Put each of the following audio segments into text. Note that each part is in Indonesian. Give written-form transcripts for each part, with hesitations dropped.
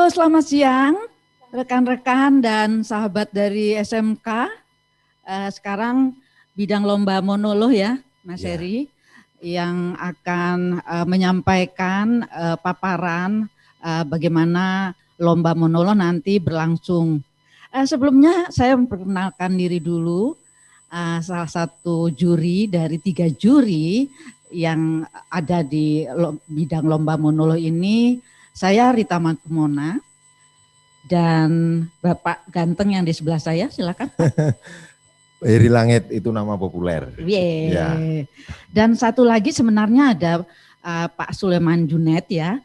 Selamat siang rekan-rekan dan sahabat dari SMK. Sekarang bidang lomba monolog ya, Mas Heri, yang akan menyampaikan paparan bagaimana lomba monolog nanti berlangsung. Sebelumnya saya memperkenalkan diri dulu, salah satu juri dari 3 juri yang ada di bidang lomba monolog ini. Saya Rita Mangkumona dan Bapak ganteng yang di sebelah saya, silakan. Heri Langit itu nama populer. Ya. Dan satu lagi sebenarnya ada Pak Sulaiman Junet ya.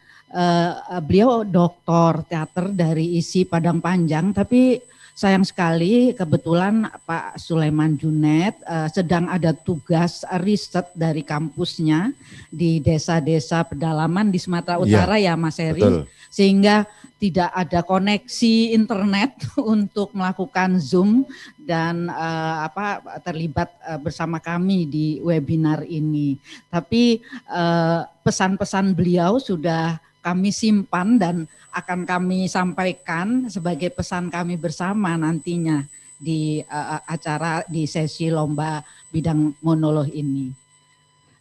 Beliau doktor teater dari ISI Padang Panjang, tapi sayang sekali kebetulan Pak Sulaiman Junet sedang ada tugas riset dari kampusnya di desa-desa pedalaman di Sumatera Utara ya Mas Heri. Betul. Sehingga tidak ada koneksi internet untuk melakukan Zoom dan terlibat bersama kami di webinar ini. Tapi pesan-pesan beliau sudah kami simpan dan akan kami sampaikan sebagai pesan kami bersama nantinya di acara di sesi lomba bidang monolog ini.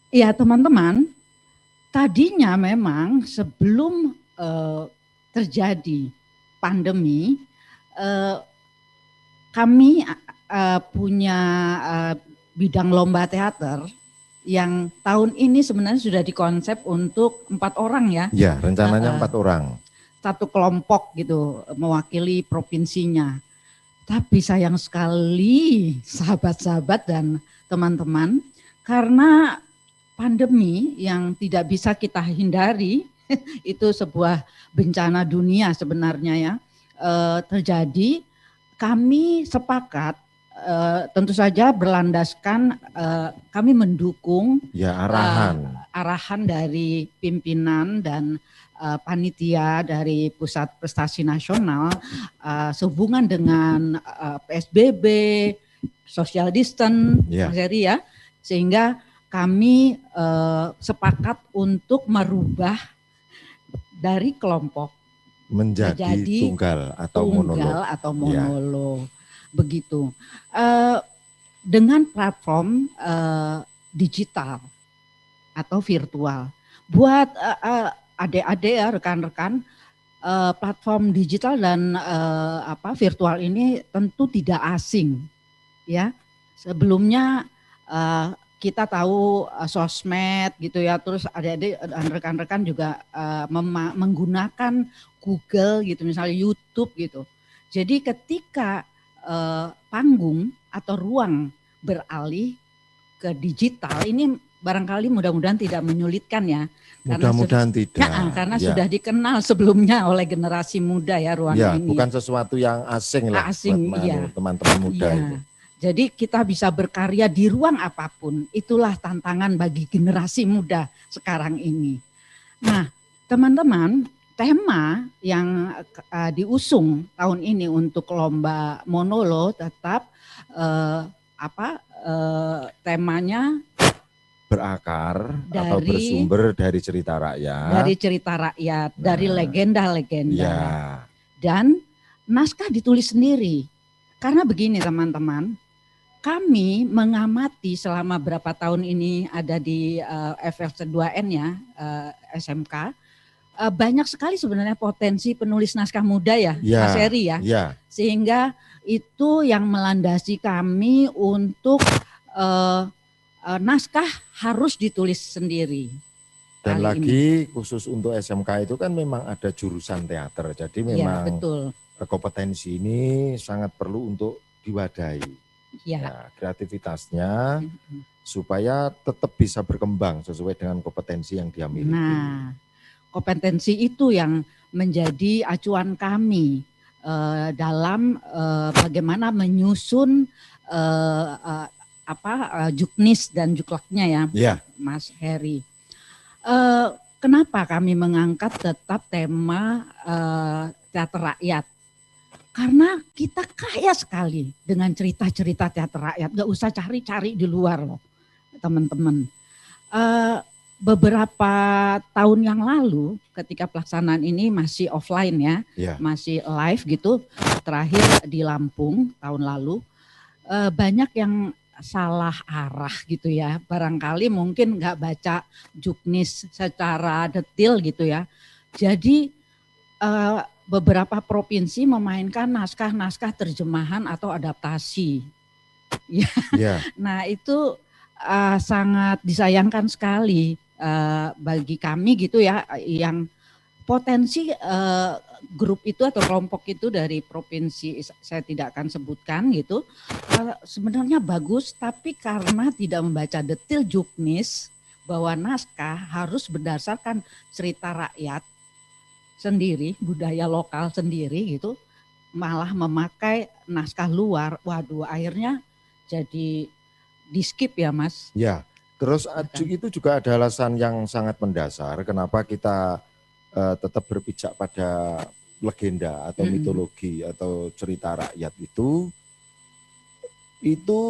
Ya teman-teman, tadinya memang sebelum terjadi pandemi, kami punya bidang lomba teater yang tahun ini sebenarnya sudah dikonsep untuk 4 orang ya. Ya, rencananya 4 orang. Satu kelompok gitu mewakili provinsinya. Tapi sayang sekali sahabat-sahabat dan teman-teman, karena pandemi yang tidak bisa kita hindari, itu sebuah bencana dunia sebenarnya ya, terjadi. Kami sepakat tentu saja berlandaskan kami mendukung arahan dari pimpinan dan panitia dari Pusat Prestasi Nasional sehubungan dengan PSBB, social distance, Mas Heri ya, sehingga kami sepakat untuk merubah dari kelompok menjadi tunggal atau monolog. Begitu. Dengan platform digital atau virtual. Buat adik-adik ya, rekan-rekan, platform digital dan virtual ini tentu tidak asing ya. Sebelumnya kita tahu sosmed gitu ya, terus adik-adik dan rekan-rekan juga menggunakan Google gitu, misalnya YouTube gitu. Jadi ketika panggung atau ruang beralih ke digital ini barangkali mudah-mudahan tidak menyulitkan ya. Mudah-mudahan tidak. Karena sudah dikenal sebelumnya oleh generasi muda ya ruang ini. Bukan sesuatu yang asing lah buat teman-teman muda itu. Jadi kita bisa berkarya di ruang apapun, itulah tantangan bagi generasi muda sekarang ini. Nah teman-teman, tema yang diusung tahun ini untuk lomba monolog tetap temanya berakar atau bersumber dari cerita rakyat. Dari cerita rakyat, dari legenda-legenda. Dan naskah ditulis sendiri. Karena begini teman-teman, kami mengamati selama berapa tahun ini ada di FLC2N ya, SMK, banyak sekali sebenarnya potensi penulis naskah muda ya, Mas Heri ya. Sehingga itu yang melandasi kami untuk naskah harus ditulis sendiri. Dan lagi khusus untuk SMK itu kan memang ada jurusan teater, jadi memang kompetensi ini sangat perlu untuk diwadahi. Kreativitasnya supaya tetap bisa berkembang sesuai dengan kompetensi yang dia miliki. Nah, kompetensi itu yang menjadi acuan kami dalam bagaimana menyusun juknis dan juklaknya ya, Mas Heri. Kenapa kami mengangkat tetap tema teater rakyat? Karena kita kaya sekali dengan cerita-cerita teater rakyat, gak usah cari-cari di luar loh teman-teman. beberapa tahun yang lalu ketika pelaksanaan ini masih offline ya, masih live gitu, terakhir di Lampung tahun lalu, banyak yang salah arah gitu ya, barangkali mungkin nggak baca juknis secara detail gitu ya. Jadi beberapa provinsi memainkan naskah-naskah terjemahan atau adaptasi. Ya. Nah itu sangat disayangkan sekali bagi kami gitu ya, yang potensi grup itu atau kelompok itu dari provinsi saya tidak akan sebutkan gitu, sebenarnya bagus, tapi karena tidak membaca detail juknis bahwa naskah harus berdasarkan cerita rakyat sendiri, budaya lokal sendiri gitu, malah memakai naskah luar, waduh akhirnya jadi di skip ya Mas. Ya, terus itu juga ada alasan yang sangat mendasar kenapa kita tetap berpijak pada legenda atau mitologi atau cerita rakyat itu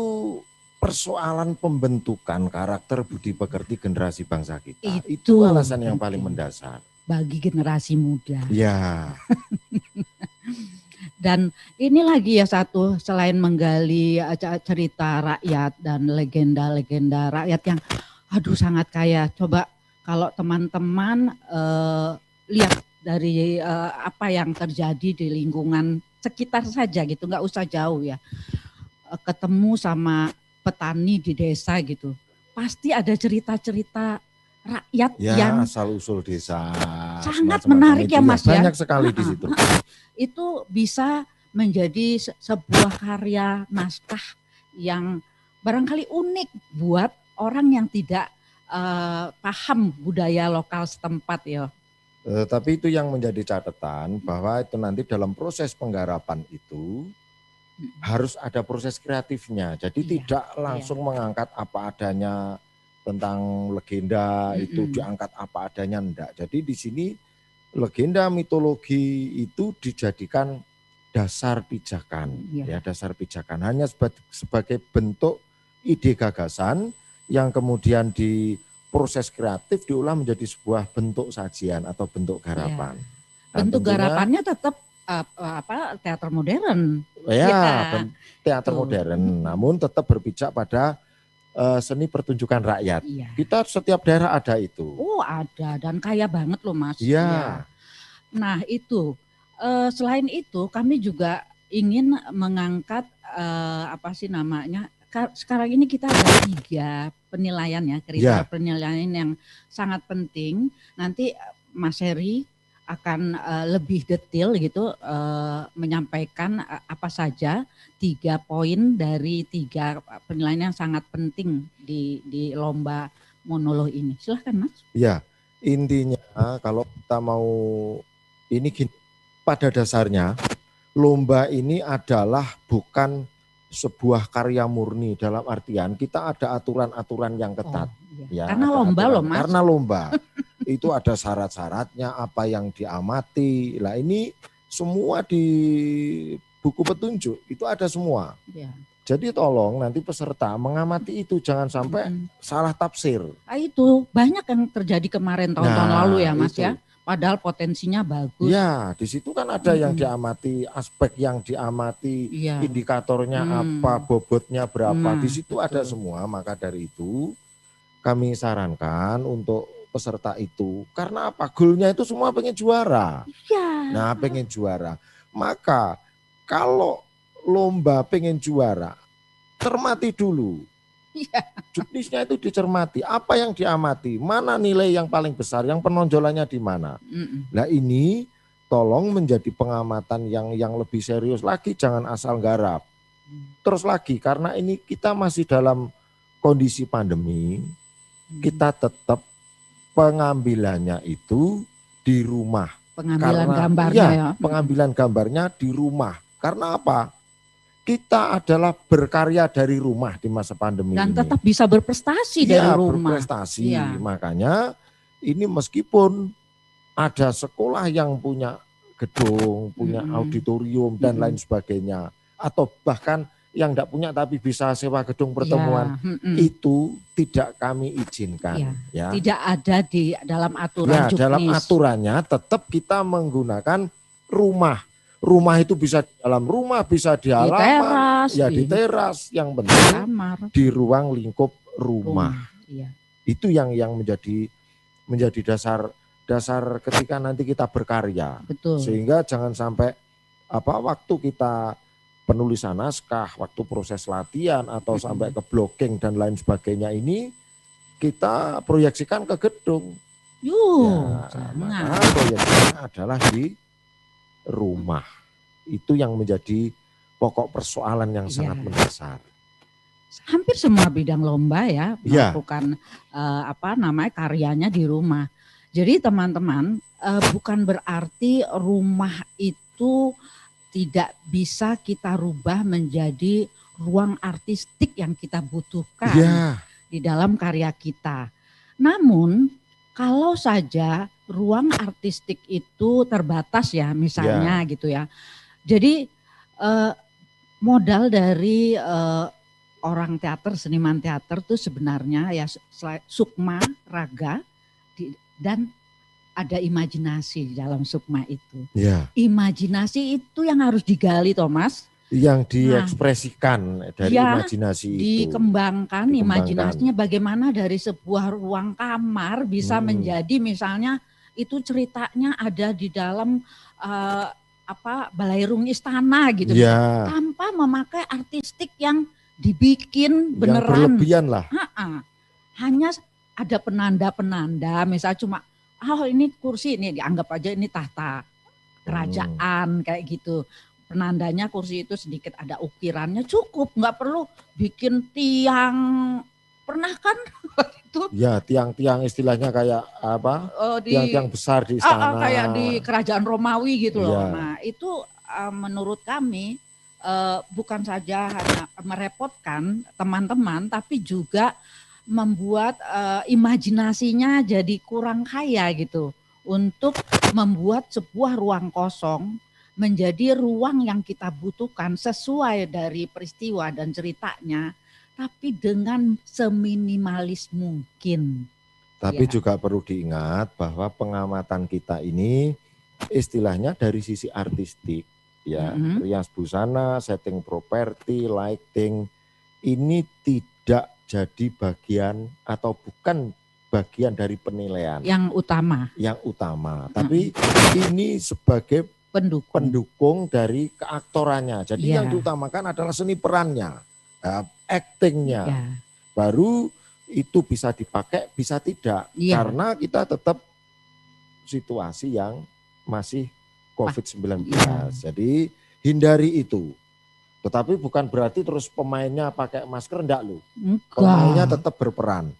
persoalan pembentukan karakter budi pekerti generasi bangsa kita. Itu alasan yang paling mendasar. Bagi generasi muda. Ya. Dan ini lagi ya satu, selain menggali cerita rakyat dan legenda-legenda rakyat yang aduh sangat kaya. Coba kalau teman-teman lihat dari apa yang terjadi di lingkungan sekitar saja gitu, nggak usah jauh ya. Ketemu sama petani di desa gitu, pasti ada cerita-cerita rakyat yang asal-usul desa. Sangat menarik ya Mas ya. Banyak sekali di situ. Itu bisa menjadi sebuah karya naskah yang barangkali unik buat orang yang tidak paham budaya lokal setempat ya. Tapi itu yang menjadi catatan bahwa itu nanti dalam proses penggarapan itu harus ada proses kreatifnya. Jadi tidak langsung mengangkat apa adanya tentang legenda itu diangkat apa adanya, enggak. Jadi di sini legenda mitologi itu dijadikan dasar pijakan, dasar pijakan hanya sebagai bentuk ide gagasan yang kemudian di proses kreatif diolah menjadi sebuah bentuk sajian atau bentuk garapan. Bentuk garapannya tetap teater modern. Teater modern, namun tetap berpijak pada seni pertunjukan rakyat. Kita setiap daerah ada itu. Oh ada, dan kaya banget loh Mas. Iya. Nah itu, selain itu kami juga ingin mengangkat sekarang ini kita ada 3 penilaian ya, kriteria penilaian yang sangat penting. Nanti Mas Heri akan lebih detail gitu menyampaikan apa saja 3 poin dari 3 penilaian yang sangat penting di lomba monolog ini. Silahkan Mas. Ya, intinya kalau kita mau ini pada dasarnya lomba ini adalah bukan sebuah karya murni, dalam artian kita ada aturan-aturan yang ketat. Karena lomba loh Mas. Karena lomba. Itu ada syarat-syaratnya, apa yang diamati. Lah ini semua di buku petunjuk itu ada semua. Jadi tolong nanti peserta mengamati itu, jangan sampai salah tafsir. Itu banyak yang terjadi kemarin tahun-tahun lalu ya Mas ya. Padahal potensinya bagus. Ya, di situ kan ada yang diamati, aspek yang diamati, indikatornya apa, bobotnya berapa. Di situ ada semua. Maka dari itu kami sarankan untuk peserta itu, karena apa? Goalnya itu semua pengen juara. Nah, pengen juara. Maka kalau lomba pengen juara, cermati dulu. Juknisnya itu dicermati, apa yang diamati, mana nilai yang paling besar, yang penonjolannya di mana. Nah ini tolong menjadi pengamatan yang lebih serius lagi, jangan asal garap. Terus lagi, karena ini kita masih dalam kondisi pandemi, kita tetap pengambilannya itu di rumah. Pengambilan gambarnya di rumah. Karena apa? Kita adalah berkarya dari rumah di masa pandemi dan ini. tetap bisa berprestasi dari rumah. Berprestasi. Makanya ini meskipun ada sekolah yang punya gedung, punya auditorium dan lain sebagainya, atau bahkan yang tidak punya tapi bisa sewa gedung pertemuan, itu tidak kami izinkan. Ya. Tidak ada di dalam aturan Juknis. Dalam aturannya tetap kita menggunakan rumah. Rumah itu bisa di dalam rumah, bisa di halaman, teras, di teras. Yang penting kamar, di ruang lingkup rumah. Itu yang menjadi dasar ketika nanti kita berkarya. Betul. Sehingga jangan sampai waktu kita penulisan naskah, waktu proses latihan atau sampai ke blocking dan lain sebagainya ini kita proyeksikan ke gedung. Maka proyeksinya adalah di rumah. Itu yang menjadi pokok persoalan yang sangat mendasar. Hampir semua bidang lomba melakukan karyanya di rumah. Jadi teman-teman, bukan berarti rumah itu tidak bisa kita rubah menjadi ruang artistik yang kita butuhkan di dalam karya kita. Namun kalau saja ruang artistik itu terbatas misalnya gitu ya. Jadi modal dari orang teater, seniman teater itu sebenarnya sukma, raga, dan ada imajinasi di dalam sukma itu. Imajinasi itu yang harus digali, Thomas. Yang diekspresikan dari imajinasi itu. Dikembangkan imajinasinya bagaimana dari sebuah ruang kamar bisa menjadi misalnya itu ceritanya ada di dalam balairung istana gitu. Tanpa memakai artistik yang dibikin beneran. Yang berlebihan lah. Hanya ada penanda-penanda, misalnya cuma ini kursi, ini dianggap aja ini tahta kerajaan kayak gitu. Penandanya kursi itu sedikit ada ukirannya cukup, nggak perlu bikin tiang. Pernah kan itu? Tiang-tiang istilahnya kayak tiang-tiang besar di istana. Kayak di kerajaan Romawi gitu loh. Nah itu menurut kami bukan saja hanya merepotkan teman-teman, tapi juga membuat imajinasinya jadi kurang kaya gitu untuk membuat sebuah ruang kosong menjadi ruang yang kita butuhkan sesuai dari peristiwa dan ceritanya, tapi dengan seminimalis mungkin. Tapi juga perlu diingat bahwa pengamatan kita ini istilahnya dari sisi artistik rias busana, setting properti, lighting ini tidak jadi bagian atau bukan bagian dari penilaian yang utama. Tapi ini sebagai pendukung dari keaktorannya. Jadi yang diutamakan adalah seni perannya, actingnya. Baru itu bisa dipakai, bisa tidak. Karena kita tetap situasi yang masih COVID-19. Jadi hindari itu. Tetapi bukan berarti terus pemainnya pakai masker, enggak loh. Pemainnya tetap berperan.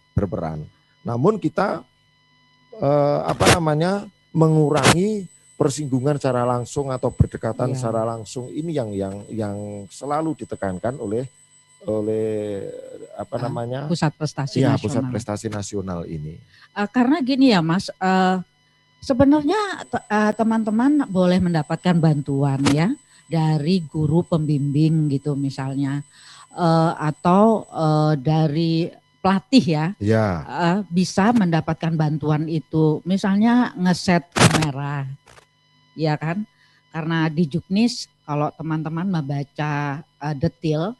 Namun kita mengurangi persinggungan secara langsung atau berdekatan secara langsung ini yang selalu ditekankan oleh pusat prestasi nasional. Pusat prestasi nasional ini. Karena gini ya Mas, sebenarnya teman-teman boleh mendapatkan bantuan dari guru pembimbing gitu misalnya, atau dari pelatih bisa mendapatkan bantuan itu, misalnya ngeset kamera, ya kan? Karena di Juknis kalau teman-teman membaca detail,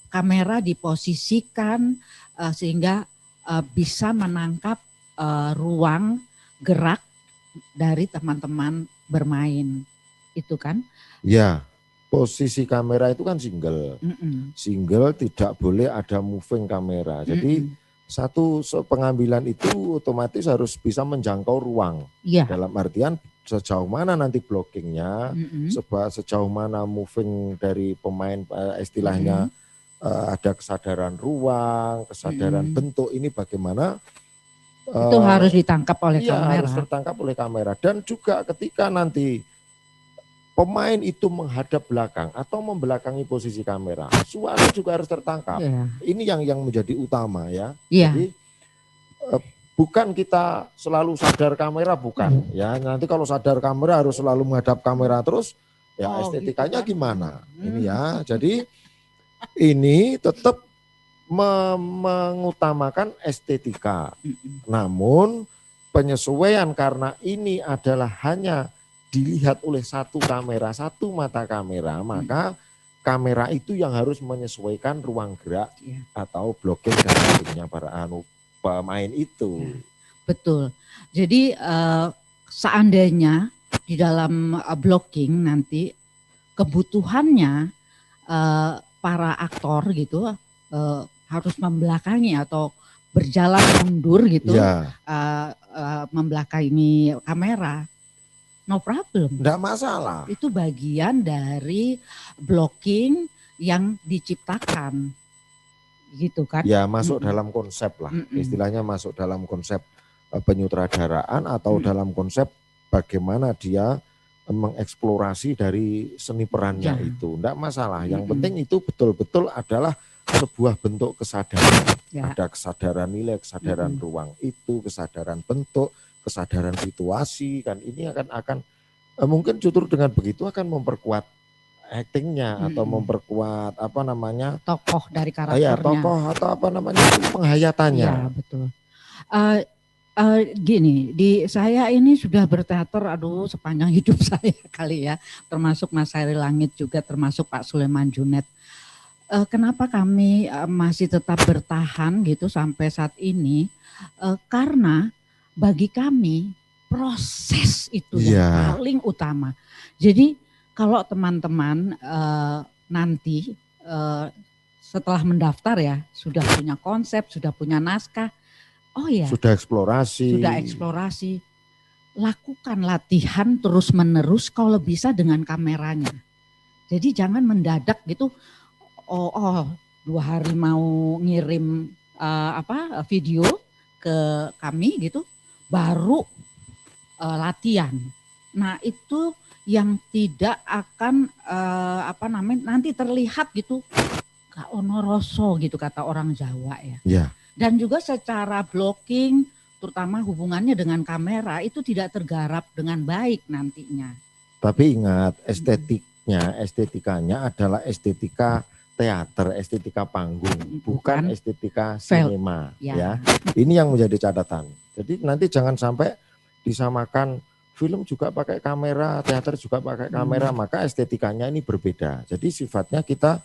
kamera diposisikan sehingga bisa menangkap ruang gerak dari teman-teman bermain, itu kan? Posisi kamera itu kan single. Single tidak boleh ada moving kamera. Jadi satu pengambilan itu otomatis harus bisa menjangkau ruang. Dalam artian sejauh mana nanti blockingnya, sejauh mana moving dari pemain, istilahnya ada kesadaran ruang, kesadaran bentuk, ini bagaimana. Itu harus ditangkap oleh kamera. Harus tertangkap oleh kamera. Dan juga ketika nanti pemain itu menghadap belakang atau membelakangi posisi kamera, suara juga harus tertangkap. Ini yang menjadi utama Jadi bukan kita selalu sadar kamera, bukan. Nanti kalau sadar kamera harus selalu menghadap kamera terus, estetikanya gitu, gimana? Ini Jadi ini tetap mengutamakan estetika. Namun penyesuaian karena ini adalah hanya dilihat oleh satu kamera, satu mata kamera, maka kamera itu yang harus menyesuaikan ruang gerak atau blocking dan sebagainya para pemain itu. Betul. Jadi seandainya di dalam blocking nanti kebutuhannya para aktor gitu harus membelakangi atau berjalan mundur gitu, membelakangi kamera, no problem. Enggak masalah. Itu bagian dari blocking yang diciptakan, gitu kan? Ya masuk dalam konsep lah, istilahnya masuk dalam konsep penyutradaraan atau dalam konsep bagaimana dia mengeksplorasi dari seni perannya itu. Enggak masalah, yang penting itu betul-betul adalah sebuah bentuk kesadaran. Ada kesadaran nilai, kesadaran ruang itu, kesadaran bentuk, kesadaran situasi, kan ini akan mungkin justru dengan begitu akan memperkuat actingnya atau memperkuat apa namanya tokoh dari karakternya. Ya tokoh atau apa namanya penghayatannya. Ya betul. Gini, di saya ini sudah berteater sepanjang hidup saya kali ya, termasuk Mas Hairi Langit juga, termasuk Pak Suleman Junet. Kenapa kami masih tetap bertahan gitu sampai saat ini? Karena bagi kami proses itu yang paling utama. Jadi kalau teman-teman nanti setelah mendaftar ya, sudah punya konsep, sudah punya naskah, sudah eksplorasi, lakukan latihan terus-menerus kalau bisa dengan kameranya. Jadi jangan mendadak gitu, 2 hari mau ngirim video ke kami gitu, baru latihan. Nah itu yang tidak akan nanti terlihat gitu, gak ono rasa gitu kata orang Jawa ya. Dan juga secara blocking, terutama hubungannya dengan kamera itu tidak tergarap dengan baik nantinya. Tapi ingat estetikanya adalah estetika teater, estetika panggung, bukan estetika sinema ya. Ini yang menjadi catatan. Jadi nanti jangan sampai disamakan film juga pakai kamera, teater juga pakai kamera, maka estetikanya ini berbeda. Jadi sifatnya kita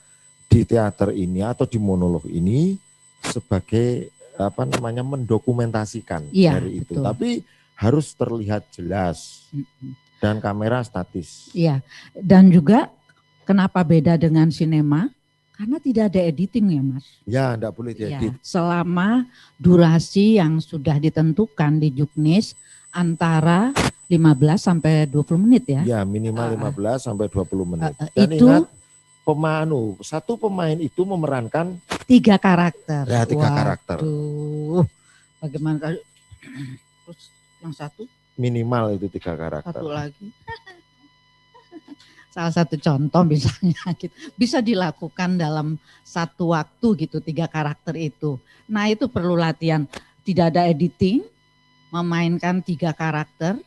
di teater ini atau di monolog ini sebagai mendokumentasikan dari itu. Betul. Tapi harus terlihat jelas dan kamera statis. Iya. Dan juga kenapa beda dengan sinema? Karena tidak ada editing ya Mas. Ya, enggak boleh diedit. Selama durasi yang sudah ditentukan di Juknis antara 15 sampai 20 menit ya. Ya, minimal 15 sampai 20 menit. Dan itu ingat, satu pemain itu memerankan 3 karakter. Ya, 3 karakter. Bagaimana terus yang satu? Minimal itu 3 karakter. Satu lagi. Salah satu contoh misalnya gitu, bisa dilakukan dalam satu waktu gitu 3 karakter itu. Nah itu perlu latihan, tidak ada editing, memainkan 3 karakter,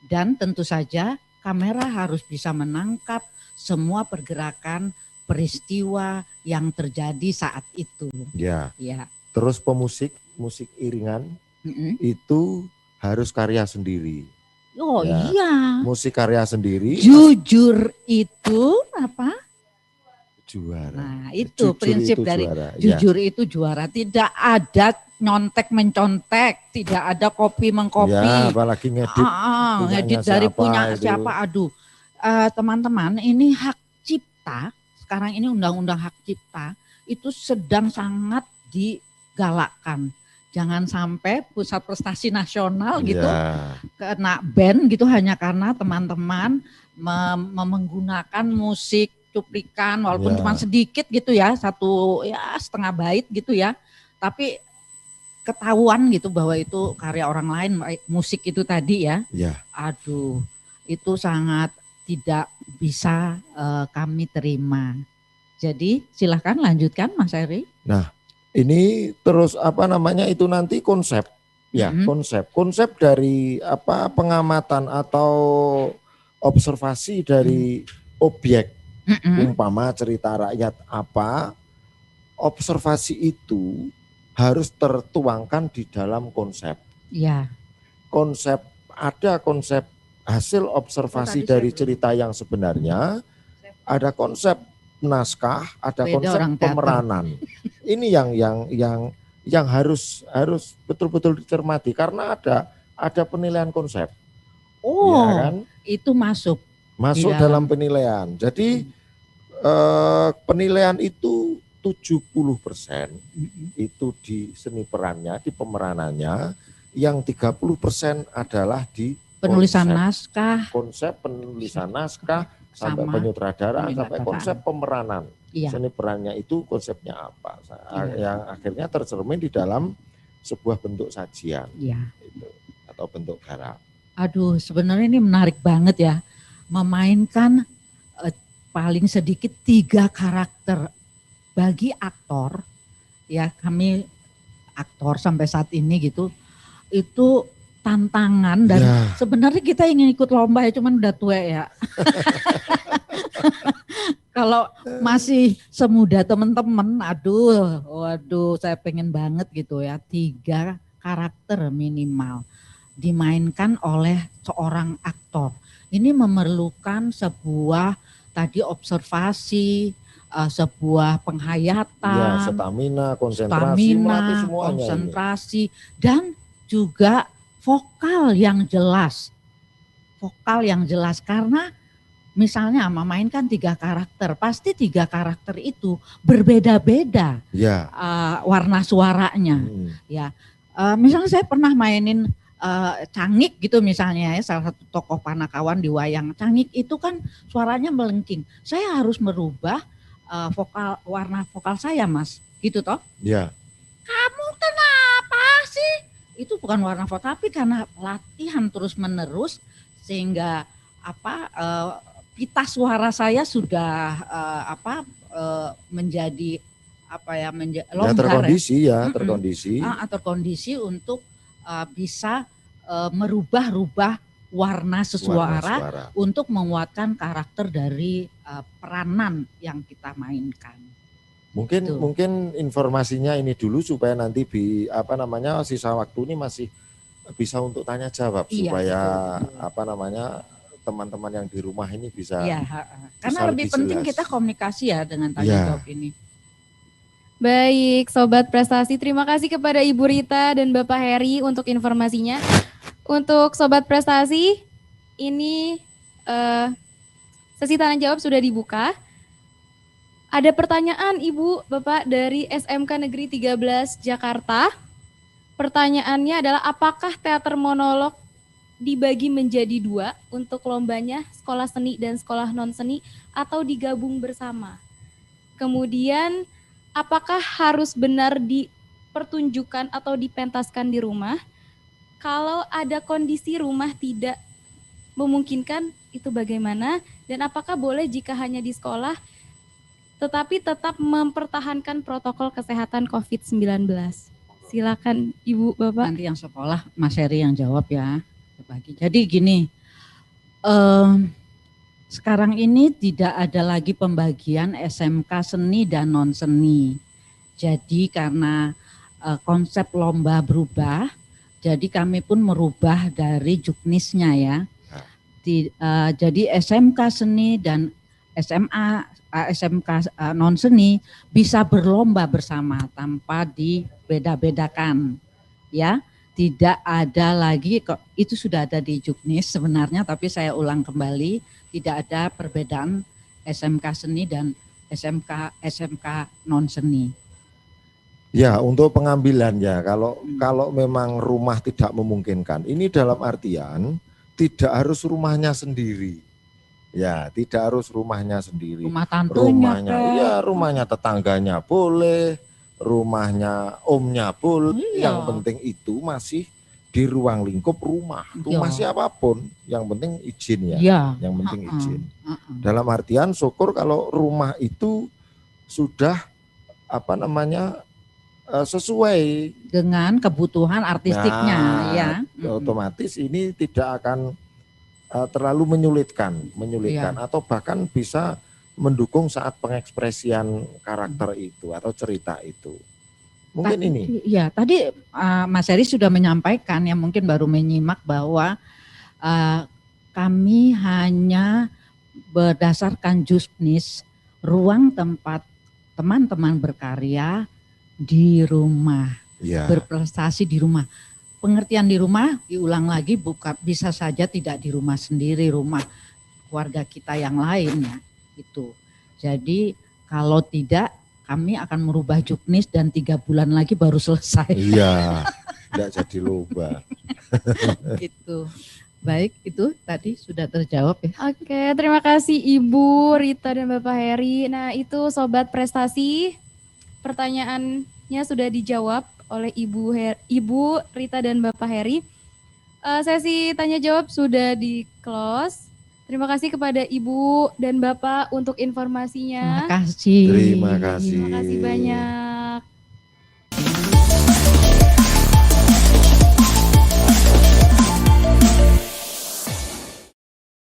dan tentu saja kamera harus bisa menangkap semua pergerakan peristiwa yang terjadi saat itu. Ya. Terus musik iringan itu harus karya sendiri. Iya. Musik karya sendiri. Jujur itu apa? Juara. Nah itu prinsip dari jujur itu juara. Tidak ada nyontek mencontek, tidak ada copy mengcopy. Ya, apalagi ngedit. Ngedit dari punya siapa. Teman-teman, ini hak cipta. Sekarang ini undang-undang hak cipta itu sedang sangat digalakkan. Jangan sampai pusat prestasi nasional gitu kena ban gitu hanya karena teman-teman menggunakan musik cuplikan walaupun cuma sedikit gitu ya, setengah bait gitu ya, tapi ketahuan gitu bahwa itu karya orang lain, musik itu tadi ya. Aduh, itu sangat tidak bisa kami terima. Jadi silahkan lanjutkan Mas Hairi. Nah, ini terus itu nanti konsep konsep dari pengamatan atau observasi dari objek, umpama cerita rakyat apa, observasi itu harus tertuangkan di dalam konsep. Ya. Ada konsep hasil observasi dari cerita yang sebenarnya, ada konsep naskah, ada konsep pemeranan. Ini yang harus betul-betul dicermati karena ada penilaian konsep. Oh, ya kan? Itu masuk dalam penilaian. Jadi penilaian itu 70% itu di seni perannya, di pemeranannya, yang 30% adalah di penulisan naskah, konsep penulisan naskah, sampai penyutradaraan, sampai konsep pemeranan. Iya. Seni perannya itu konsepnya apa? Yang akhirnya tercermin di dalam sebuah bentuk sajian, gitu, atau bentuk garap. Aduh, sebenarnya ini menarik banget ya, memainkan paling sedikit 3 karakter. Bagi aktor, ya kami aktor sampai saat ini gitu, itu tantangan dan sebenarnya kita ingin ikut lomba ya, cuman udah tua ya. Kalau masih semuda teman-teman, waduh saya pengen banget gitu ya, 3 karakter minimal dimainkan oleh seorang aktor. Ini memerlukan sebuah tadi observasi, sebuah penghayatan, stamina, konsentrasi, dan juga vokal yang jelas. Karena misalnya memainkan 3 karakter, pasti 3 karakter itu berbeda-beda warna suaranya. Ya, misalnya saya pernah mainin Cangik gitu misalnya ya, salah satu tokoh Panakawan di wayang. Cangik itu kan suaranya melengking. Saya harus merubah warna vokal saya, Mas, gitu toh? Iya. Kamu kenapa sih? Itu bukan warna vokal, tapi karena latihan terus menerus sehingga pita suara saya sudah menjadi longgar, terkondisi untuk bisa merubah warna suara untuk menguatkan karakter dari peranan yang kita mainkan. Mungkin informasinya ini dulu supaya nanti sisa waktu ini masih bisa untuk tanya jawab supaya teman-teman yang di rumah ini bisa. Iya, karena lebih penting kita komunikasi ya dengan tanya jawab ini. Baik, Sobat Prestasi, terima kasih kepada Ibu Rita dan Bapak Heri untuk informasinya. Untuk Sobat Prestasi, ini sesi tanya jawab sudah dibuka. Ada pertanyaan Ibu, Bapak dari SMK Negeri 13 Jakarta. Pertanyaannya adalah apakah teater monolog dibagi menjadi 2 untuk lombanya sekolah seni dan sekolah non seni atau digabung bersama? Kemudian apakah harus benar dipertunjukkan atau dipentaskan di rumah? Kalau ada kondisi rumah tidak memungkinkan, itu bagaimana? Dan apakah boleh jika hanya di sekolah tetapi tetap mempertahankan protokol kesehatan COVID-19? Silakan Ibu, Bapak. Nanti yang sekolah Mas Heri yang jawab ya. Jadi gini, sekarang ini tidak ada lagi pembagian SMK seni dan non seni. Jadi karena konsep lomba berubah, jadi kami pun merubah dari juknisnya ya. Jadi SMK seni dan SMK non seni bisa berlomba bersama tanpa dibeda-bedakan, ya. Tidak ada lagi, itu sudah ada di juknis sebenarnya, tapi saya ulang kembali, tidak ada perbedaan SMK seni dan SMK non seni. Ya, untuk pengambilannya, kalau memang rumah tidak memungkinkan, ini dalam artian tidak harus rumahnya sendiri. Ya, tidak harus rumahnya sendiri. Rumah tantunya, rumahnya tetangganya boleh, rumahnya omnya boleh. Yang penting itu masih di ruang lingkup rumah siapapun, yang penting izin ya. Yang penting izin. Dalam artian syukur kalau rumah itu sudah sesuai dengan kebutuhan artistiknya, ya. Otomatis ini tidak akan terlalu menyulitkan atau bahkan bisa mendukung saat pengekspresian karakter itu atau cerita itu. Mungkin ini. Ya, tadi Mas Heri sudah menyampaikan, yang mungkin baru menyimak bahwa kami hanya berdasarkan juknis ruang tempat teman-teman berkarya di rumah, berprestasi di rumah. Pengertian di rumah, diulang lagi, bisa saja tidak di rumah sendiri, rumah keluarga kita yang lain ya, itu. Jadi kalau tidak, kami akan merubah juknis dan 3 bulan lagi baru selesai. Iya, tidak jadi lomba. Gitu. Baik, itu tadi sudah terjawab ya. Oke, terima kasih Ibu Rita dan Bapak Heri. Nah, itu Sobat Prestasi, pertanyaannya sudah dijawab oleh Ibu Rita dan Bapak Heri. Sesi tanya jawab sudah di close. Terima kasih kepada Ibu dan Bapak untuk informasinya. Terima kasih. Terima kasih. Terima kasih banyak.